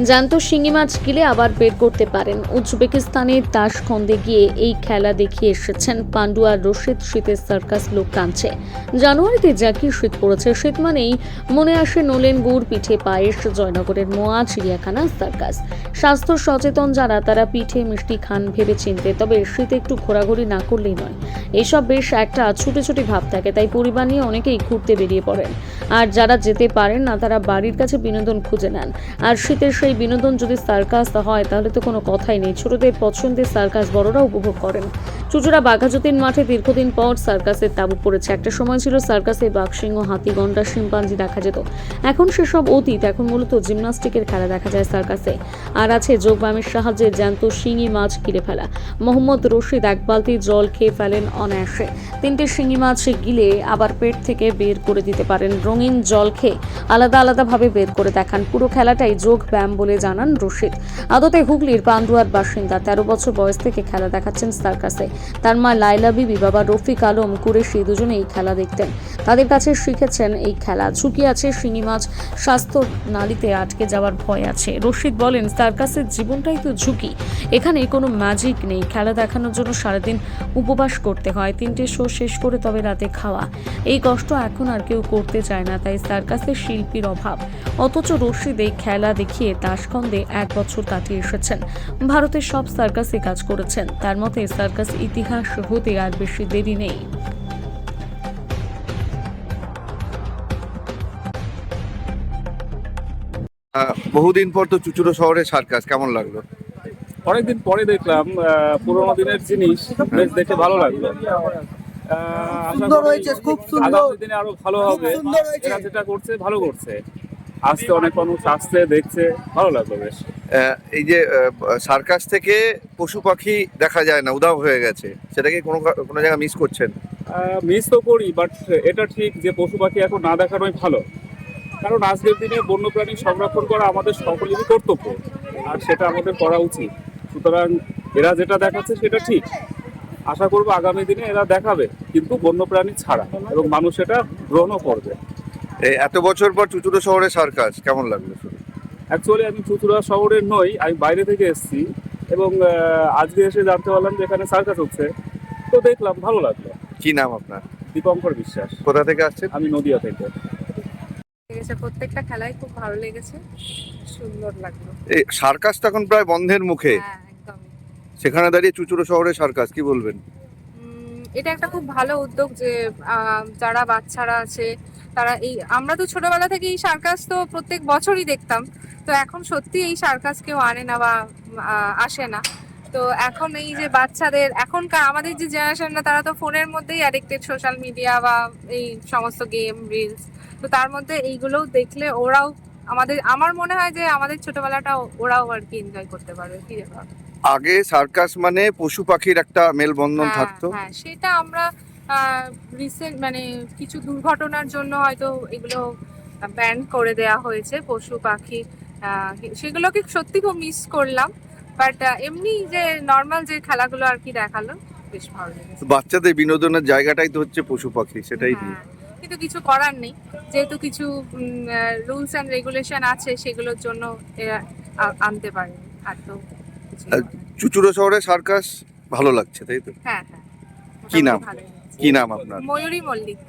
জ্যান্ত শিঙি মাছ গিলে আবার বের করতে পারেন। উজবেকিস্তানের তাশখন্দে গিয়ে এই খেলা দেখিয়ে এসেছেন পান্ডু আর রশিদ। শীতের সার্কাস লোক টানছে। জানুয়ারিতে জাকি শীত পড়েছে। শীত মানেই মনে আসে নলেন গুড়, পিঠে, পায়েস, জয়নগরের মোয়া, চিড়িয়াখানা, সার্কাস। স্বাস্থ্য সচেতন যারা তারা পিঠে মিষ্টি খান ভেবে চিনতে, তবে শীতে একটু ঘোরাঘুরি না করলেই নয়। এইসব বেশ একটা ছুটি ভাব থাকে, তাই পরিবার নিয়ে অনেকেই ঘুরতে বেরিয়ে পড়েন। আর যারা যেতে পারেন না তারা বাড়ির কাছে বিনোদন খুঁজে নেন। আর শীতের সেই বিনোদন যদি সার্কাস হয় তাহলে তো কোনো কথাই নেই। ছোটদের পছন্দের সার্কাস বড়রা উপভোগ করেন। চুচুড়া বাঘাযতীন মাঠে দীর্ঘদিন পর সার্কাসের তাঁবু পড়েছে। একটা সময় ছিল সার্কাসে বাঘসিংহ, হাতি, গন্ডার, শিম্পাঞ্জি দেখা যেত। এখন সেসব অতীত। এখন মূলত জিমনাস্টিকের খেলা দেখা যায় সার্কাসে। আর আছে যোগব্যায়ামের সাহায্যে জ্যান্ত শিঙি মাছ গিলে ফেলা। মোহাম্মদ রশিদ এক বালতি জল খেয়ে ফেলেন অনায়াসে। 3টে শিঙি মাছ গিলে আবার পেট থেকে বের করে দিতে পারেন। রঙিন জল খেয়ে আলাদাভাবে বের করে দেখান। পুরো খেলাটাই যোগ ব্যায়াম বলে জানান রশিদ। আদতে হুগলির পান্ডুয়ার বাসিন্দা। 13 বছর বয়স থেকে খেলা দেখাচ্ছেন সার্কাসে। তার মা লাইলা বিবি, বাবা রফিক আলম কুরেশি দুজনে এই খেলা দেখতেন। তাদের কাছে শিখেছেন এই খেলা। ঝুঁকি আছে শিঙি মাছ, স্বাস্থ্য নালীতে আটকে যাওয়ার ভয় আছে। রশিদ বলেন, সার্কাসের জীবনটাই তো ঝুঁকি। এখানে কোনো ম্যাজিক নেই। খেলা দেখানোর জন্য সারাদিন উপবাস করতে হয়। 3টে শো শেষ করে তবে রাতে খাওয়া। এই কষ্ট এখন আর কেউ করতে চায় না, তাই সার্কাসের শিল্পীর অভাব। অথচ রশিদ এই খেলা দেখিয়ে তাশখন্দে 1 বছর কাটিয়ে এসেছেন। ভারতের সব সার্কাসে কাজ করেছেন। তার মতে সার্কাস ইতিহাস হতে আর বেশি দেরি নেই। বহুদিন পর তো চুচুড়ো শহরে সার্কাস, কেমন লাগলো? অনেকদিন পরে দেখলাম পুরোনো দিনের জিনিস, বেশ দেখে ভালো লাগলো। সুন্দর হয়েছে, খুব সুন্দর। আগামী দিনে আরো ভালো হবে। এরা যেটা করছে ভালো করছে। আসতে অনেক মানুষ আসছে, দেখছে, ভালো লাগলো বেশ। এই যে সার্কাস থেকে পশু পাখি দেখা যায় না, উধাও হয়ে গেছে, সেটা কি কোনো জায়গায় মিস করছেন? মিস তো করি, বাট এটা ঠিক যে পশু পাখি এখন না দেখানোই ভালো। কারণ আজকের দিনে বন্যপ্রাণী সংরক্ষণ করা আমাদের সকলেরই কর্তব্য, আর সেটা আমাদের করা উচিত। সুতরাং এরা যেটা দেখাচ্ছে সেটা ঠিক। আশা করবো আগামী দিনে এরা দেখাবে, কিন্তু বন্যপ্রাণী ছাড়া, এবং মানুষ এটা গ্রহণও করবে। এত বছর পর চুচুড়ো শহরে সার্কাস কেমন লাগলো? অ্যাকচুয়ালি আমি চুচুড়া শহরের নই, আমি বাইরে থেকে এসেছি, এবং আজকে এসে জানতে পারলাম যে এখানে সার্কাস হচ্ছে, তো দেখলাম, ভালো লাগলো। কি নাম আপনার? দীপঙ্কর বিশ্বাস। কোথা থেকে আসছেন? আমি নদিয়া থেকে। প্রত্যেকটা খেলাই খুব ভালো লেগেছে, সুন্দর লাগলো। এই সার্কাস তো এখন প্রায় বন্ধের মুখে, হ্যাঁ, একদম। সেখানে দাঁড়িয়ে চুচুড়ো শহরে সার্কাস, কি বলবেন? এটা একটা খুব ভালো উদ্যোগ যে যারা বাচ্চারা আছে তারা আমরা তো ছোটবেলা থেকে এই সার্কাস তো প্রত্যেক বছরই দেখতাম। তো এখন সত্যি এই সার্কাস কেউ আনে না বা আসে না। তো এখন এই যে বাচ্চাদের এখনকার আমাদের যে জেনারেশনরা, তারা তো ফোনের মধ্যেই অ্যাডিক্টেড, সোশ্যাল মিডিয়া বা এই সমস্ত গেম, রিলস। তো তার মধ্যে এইগুলোও দেখলে ওরাও আমার মনে হয় যে আমাদের ছোটবেলাটা ওরাও আর কি এনজয় করতে পারবে, ফিরে পাবে। আগে সার্কাস মানে পশু পাখির একটা মেলবন্ধন থাকতো। হ্যাঁ, সেটা আমরা রিসেন্ট মানে কিছু দুর্ঘটনার জন্য হয়তো এগুলো ব্যান করে দেয়া হয়েছে, পশু পাখি সেগুলোকে সত্যি খুব মিস করলাম। বাট এমনি যে নর্মাল যে খেলাগুলো আর কি দেখালো, বেশ ভালো লেগেছে। বাচ্চাদের বিনোদনের জায়গাটাই তো হচ্ছে পশু পাখি, সেটাই নিয়ে। কিন্তু কিছু করার নেই, যেহেতু কিছু রুলস অ্যান্ড রেগুলেশন আছে, সেগুলোর জন্য এরা আনতে পারে। আর তো চুচুড়ো শহরে সার্কাস ভালো লাগছে, তাই তো? হ্যাঁ। কি নাম? কি নাম আপনার? ময়ূরী মল্লিক।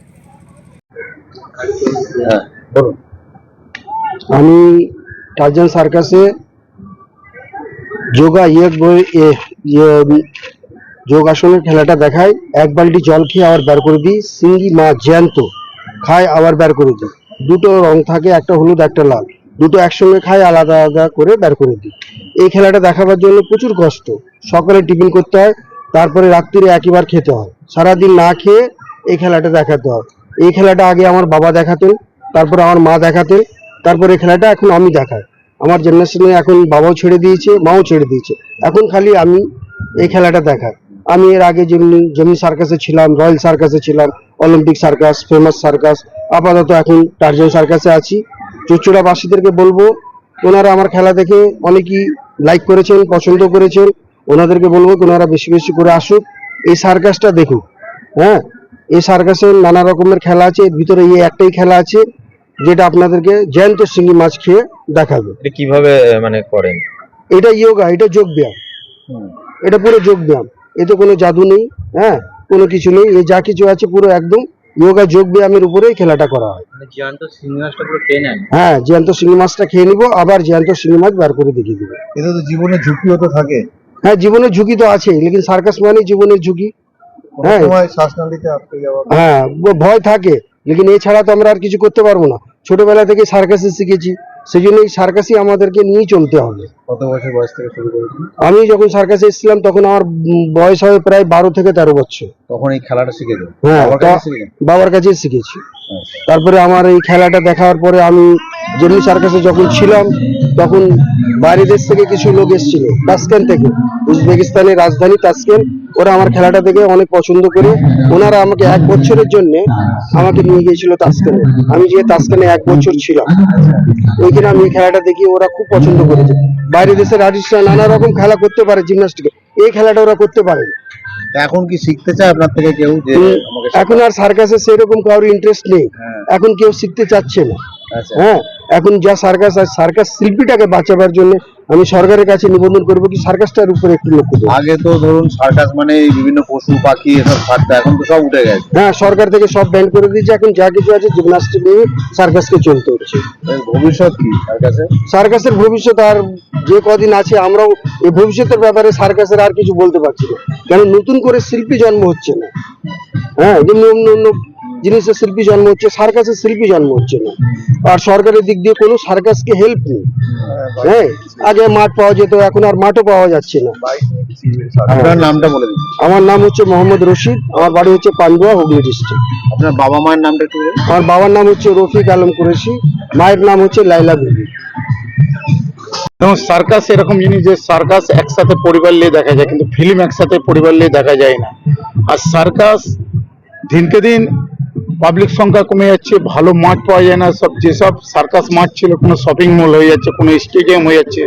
আমি টারজান সার্কাসে যোগাসনের খেলাটা দেখাই। 1 বালতি জল খেয়ে আবার বের করে দিই। শিঙ্গি মাছ জ্যান্ত খায়, আবার বের করে দিই। 2টো রং থাকে, একটা হলুদ একটা লাল, 2টো একসঙ্গে খায়, আলাদা করে বের করে দিই। এই খেলাটা দেখাবার জন্য প্রচুর কষ্ট। সকালে টিফিন করতে হয়, তারপরে রাত্রিরে একবার খেতে হয়। সারাদিন না খেয়ে এই খেলাটা দেখাতে হয়। এই খেলাটা আগে আমার বাবা দেখাতেন, তারপরে আমার মা দেখাতেন, তারপরে এই খেলাটা এখন আমি দেখাই। আমার জেনারেশনে এখন বাবাও ছেড়ে দিয়েছে, মাও ছেড়ে দিয়েছে, এখন খালি আমি এই খেলাটা দেখাই। আমি এর আগে যেমনি সার্কাসে ছিলাম, রয়্যাল সার্কাসে ছিলাম, অলিম্পিক সার্কাস, ফেমাস সার্কাস, আপাতত এখন টারজান সার্কাসে আছি। চুচুড়াবাসীদেরকে বলবো, ওনারা আমার খেলা দেখে অনেকেই লাইক করেছেন, পছন্দ করেছেন। ওনাদেরকে বলবো ওনারা বেশি বেশি করে আসুক, এই সার্কাসটা দেখুক। হ্যাঁ, এই সার্কাসে নানা রকমের খেলা আছে, এর ভিতরে এই একটাই খেলা আছে, যেটা আপনাদেরকে জ্যান্ত শিঙি মাছ খেয়ে দেখাবে। এটা কিভাবে মানে করেন? এটা যোগা, এটা যোগ ব্যায়াম, এটা পুরো যোগ ব্যায়াম। এতে কোনো জাদু নেই, হ্যাঁ, কোনো কিছু নেই। এই যা কিছু আছে পুরো একদম যোগা যোগ ব্যায়ামের উপরেই খেলাটা করা হয়। মানে জ্যান্ত শিঙি মাছটা পুরো খেয়ে নেন? হ্যাঁ, জ্যান্ত শিঙি মাছটা খেয়ে নিব, আবার জ্যান্ত শিঙি মাছ বার করে দেখিয়ে দেবো। এতে তো জীবনের ঝুঁকিও তো থাকে। হ্যাঁ, জীবনের ঝুঁকি তো আছে, লেকিন সার্কাস মানে জীবনের ঝুঁকি। হ্যাঁ সময় শ্বাসনালীতে আটকে যাওয়া। হ্যাঁ, ভয় থাকে, লেকিন এছাড়া তো আমরা আর কিছু করতে পারবো না। ছোটবেলা থেকে সার্কাসে শিখেছি, সেই জন্য এই সার্কাসই আমাদেরকে নিয়েই চলতে হবে। কত বছর বয়স থেকে শুরু করেছেন? আমি যখন সার্কাসে এসেছিলাম তখন আমার বয়স হয় প্রায় 12 থেকে 13 বছর। তখন এই খেলাটা শিখেছেন? হ্যাঁ, বাবার কাছে শিখেছেন? বাবার কাছেই শিখেছি। তারপরে আমার এই খেলাটা দেখার পরে আমি যেমনি সার্কাসে যখন ছিলাম তখন বাইরের দেশ থেকে কিছু লোক এসেছিল, তাসকেন থেকে, উজবেকিস্তানের রাজধানী তাসকেন। ওরা আমার খেলাটা দেখে অনেক পছন্দ করে ওনারা আমাকে 1 বছরের জন্য আমাকে নিয়ে গিয়েছিল তাসকেনে। আমি যে তাসকেনে 1 বছর ছিলাম, ওইখানে আমি এই খেলাটা দেখি ওরা খুব পছন্দ করেছে। বাইরের দেশের আর্টিস্টরা নানা রকম খেলা করতে পারে জিমন্যাস্টিকে, এই খেলাটা ওরা করতে পারে না। তা এখন কি শিখতে চায় আপনার থেকে কেউ যে আমাকে এখন আর সার্কাসে সেরকম কারোর ইন্টারেস্ট নেই, এখন কেউ শিখতে চাচ্ছে না। আচ্ছা। হ্যাঁ, এখন যা সার্কাস আর সার্কাস শিল্পীটাকে বাঁচাবার জন্য আমি সরকারের কাছে নিবেদন করবো কি সার্কাসটার উপরে একটু লক্ষ্য দেবো। আগে তো ধরুন সার্কাস মানে এই বিভিন্ন পশু পাখি এসব থাকতো, এখন তো সব উঠে গেছে। হ্যাঁ, সরকার থেকে সব ব্যান করে দিয়েছে, এখন যা কিছু আছে জিমনাস্টিক নিয়ে সার্কাসকে চলতে হচ্ছে। এর ভবিষ্যৎ কি সার্কাসে? সার্কাসের ভবিষ্যৎ আর যে কদিন আছে আমরাও এই ভবিষ্যতের ব্যাপারে সার্কাসের আর কিছু বলতে পারছি না, কেন নতুন করে শিল্পী জন্ম হচ্ছে না। হ্যাঁ, যেমনি অন্য অন্য জিনিসের শিল্পী জন্ম হচ্ছে, সার্কাসের শিল্পী জন্ম হচ্ছে না। আর সরকারের দিক দিয়ে কোনো সার্কাসকে হেল্প নেই। হ্যাঁ, আগে মাঠ পাওয়া যেত, এখন আর মাঠও পাওয়া যাচ্ছে না। আপনার নামটা বলে দিন। আমার নাম হচ্ছে মোহাম্মদ রশিদ, আমার বাড়ি হচ্ছে পান্ডুয়া, হুগলি ডিস্ট্রিক্ট। আপনার বাবা মায়ের নামটা একটু বলুন। আমার বাবার নাম হচ্ছে রফিক আলম কুরেশি, মায়ের নাম হচ্ছে লাইলা বিবি। যেমন সার্কাস এরকম জিনিস যে সার্কাস একসাথে পরিবার নিয়ে দেখা যায়, কিন্তু ফিল্ম একসাথে পরিবার নিয়ে দেখা যায় না। আর সার্কাস দিনকে দিন পাবলিক সংখ্যা কমে যাচ্ছে, ভালো মাঠ পাওয়া যায় না। সব যেসব সার্কাস মাঠ ছিল কোনো শপিং মল হয়ে যাচ্ছে, কোনো স্টেডিয়াম হয়ে যাচ্ছে।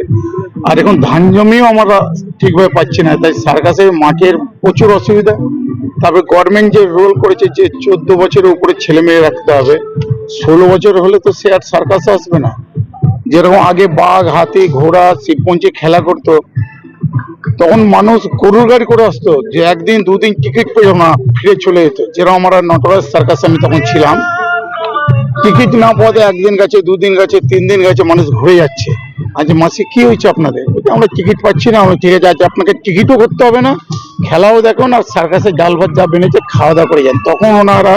আর এখন ধান জমিও আমরা ঠিকভাবে পাচ্ছি না, তাই সার্কাসের মাঠের প্রচুর অসুবিধা। তারপরে গভর্নমেন্ট যে রোল করেছে যে 14 বছরের উপরে ছেলে মেয়ে রাখতে হবে, 16 বছর হলে তো সে আর সার্কাসে আসবে না। যেরকম আগে বাঘ, হাতি, ঘোড়া, শিবপঞ্চি খেলা করতো, তখন মানুষ গরুর গাড়ি করে আসতো, যে 1 দিন 2 দিন টিকিট পেয়ে না ফিরে চলে যেত। যেরকম আমরা নটরাজ সার্কাসে আমি তখন ছিলাম, টিকিট না পাওয়াতে 1 দিন গেছে, 2 দিন গেছে, 3 দিন গেছে, মানুষ ঘুরে যাচ্ছে। আজ মাসে কি হয়েছে আপনাদের? আমরা টিকিট পাচ্ছি না। আমরা ঠিক আছে, আপনাকে টিকিটও করতে হবে না, খেলাও দেখুন, আর সার্কাসে ডাল ভাত যা বেনেছে খাওয়া দাওয়া করে যান। তখন ওনারা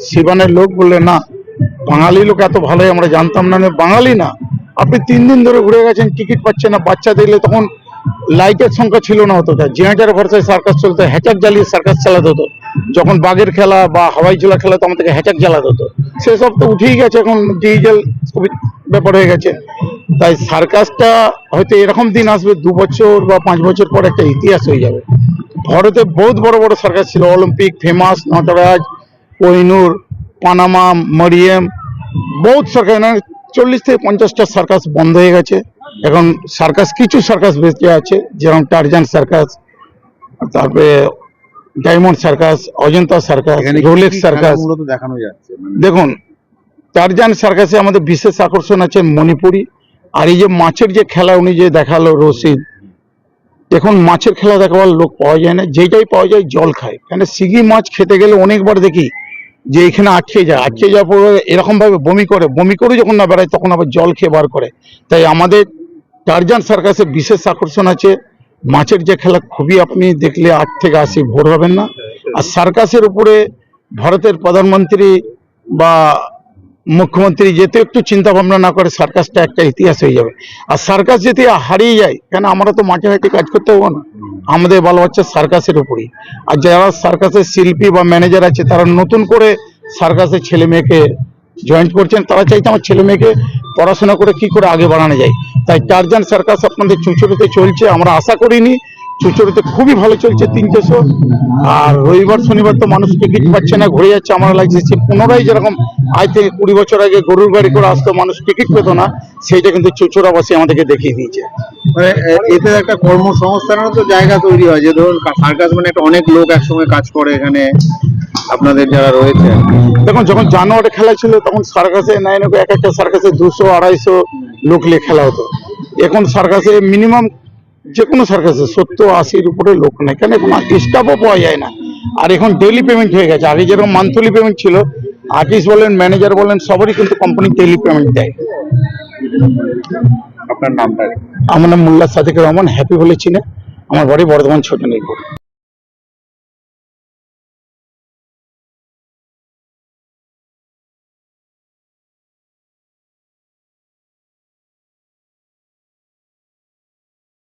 শিবানের লোক বললেন, না বাঙালি লোক এত ভালোই আমরা জানতাম না, বাঙালি না, আপনি 3 দিন ধরে ঘুরে গেছেন, টিকিট পাচ্ছেন না। বাচ্চা দেখলে তখন লাইটের সংখ্যা ছিল না অতটা, জেনারেটার ভরসায় সার্কাস চলতো, হ্যাচাক জ্বালিয়ে সার্কাস চালাতে হতো। যখন বাঘের খেলা বা হাওয়াই ঝোলা খেলা তো আমাদেরকে হ্যাচাক জ্বালাতে হতো, সেসব তো উঠেই গেছে, এখন ডিজিটাল ব্যাপার হয়ে গেছে। তাই সার্কাসটা হয়তো এরকম দিন আসবে 2 বছর বা 5 বছর পর একটা ইতিহাস হয়ে যাবে। ভারতে বহুত বড় বড় সার্কাস ছিল, Olympic, famous, Natraj, Kohinoor, Panama, মরিয়েম, বহুত সার্কাস, 40 থেকে 50টা সার্কাস বন্ধ হয়ে গেছে। এখন সার্কাস কিছু সার্কাস বেঁচে আছে, যেমন টারজান সার্কাস, তারপরে diamond circus, Ajanta circus, Rolex circus. মূলত দেখানো যাচ্ছে দেখুন, টারজান সার্কাসে আমাদের বিশেষ আকর্ষণ আছে মণিপুরি। আর এই যে মাছের যে খেলা উনি যে দেখালো রশিদ, এখন মাছের খেলা দেখাবার লোক পাওয়া যায় না, যেটাই পাওয়া যায় জল খায়। কেন শিঙি মাছ খেতে গেলে অনেকবার দেখি যে এখানে আটকে যাওয়ার পরে এরকম ভাবে বমি করে যখন না বেড়ায় তখন আবার জল খেয়ে বার করে। তাই আমাদের টারজান সার্কাসে বিশেষ আকর্ষণ আছে মাছের যে খেলা, খুবই আপনি দেখলে 8 থেকে 80 ভোর হবেন না। আর সার্কাসের উপরে ভারতের প্রধানমন্ত্রী বা মুখ্যমন্ত্রী যেতে একটু চিন্তা ভাবনা না করে, সার্কাসটা একটা ইতিহাস হয়ে যাবে। আর সার্কাস যদি হারিয়ে যায়, কেন আমরা তো মাঠে হাঁটে কাজ করতে পারবো না, আমাদের বাল বাচ্চা সার্কাসের উপরেই। আর যারা সার্কাসের শিল্পী বা ম্যানেজার আছে, তারা নতুন করে সার্কাসের ছেলে মেয়েকে জয়েন্ট করছেন, তারা চাইছে আমার ছেলে মেয়েকে পড়াশোনা করে কি করে আগে বাড়ানো যায়। তাই টারজান সার্কাস আপনাদের চুঁচুড়িতে চলছে, আমরা আশা করিনি, চুঁচুড়িতে খুবই ভালো চলছে 300। আর রবিবার শনিবার তো মানুষ টিকিট পাচ্ছে না, ঘুরে যাচ্ছে। আমার লাগছে সে পুনরায় যেরকম আজ থেকে 20 বছর আগে গরুর গাড়ি করে আসতো, মানুষ টিকিট পেতো না, সেইটা কিন্তু চুঁচুড়াবাসী আমাদেরকে দেখিয়ে দিয়েছে। মানে এতে একটা কর্মসংস্থানের তো জায়গা তৈরি হয়, যে ধরুন সার্কাস মানে একটা অনেক লোক একসঙ্গে কাজ করে এখানে, আপনাদের যারা রয়েছে? দেখুন, যখন জানুয়ারি খেলা ছিল তখন সার্কাসে এক একটা সার্কাসে 200-250 লোক নিয়ে খেলা হতো। এখন সার্কাসে মিনিমাম যে কোনো সার্কাসে 70-80-র উপরে লোক নেই, কেন এখন স্টাফও পাওয়া যায় না। আর এখন ডেইলি পেমেন্ট হয়ে গেছে, আগে যেরকম মান্থলি পেমেন্ট ছিল, আর্টিস্ট বলেন ম্যানেজার বলেন সবারই কিন্তু কোম্পানি ডেইলি পেমেন্ট দেয়। আপনার নামটা? আমার নাম মোল্লা সাদিকুর রহমান, হ্যাপি বলে চিনে, আমার বাড়ি বর্ধমান ছোট নীলপুর।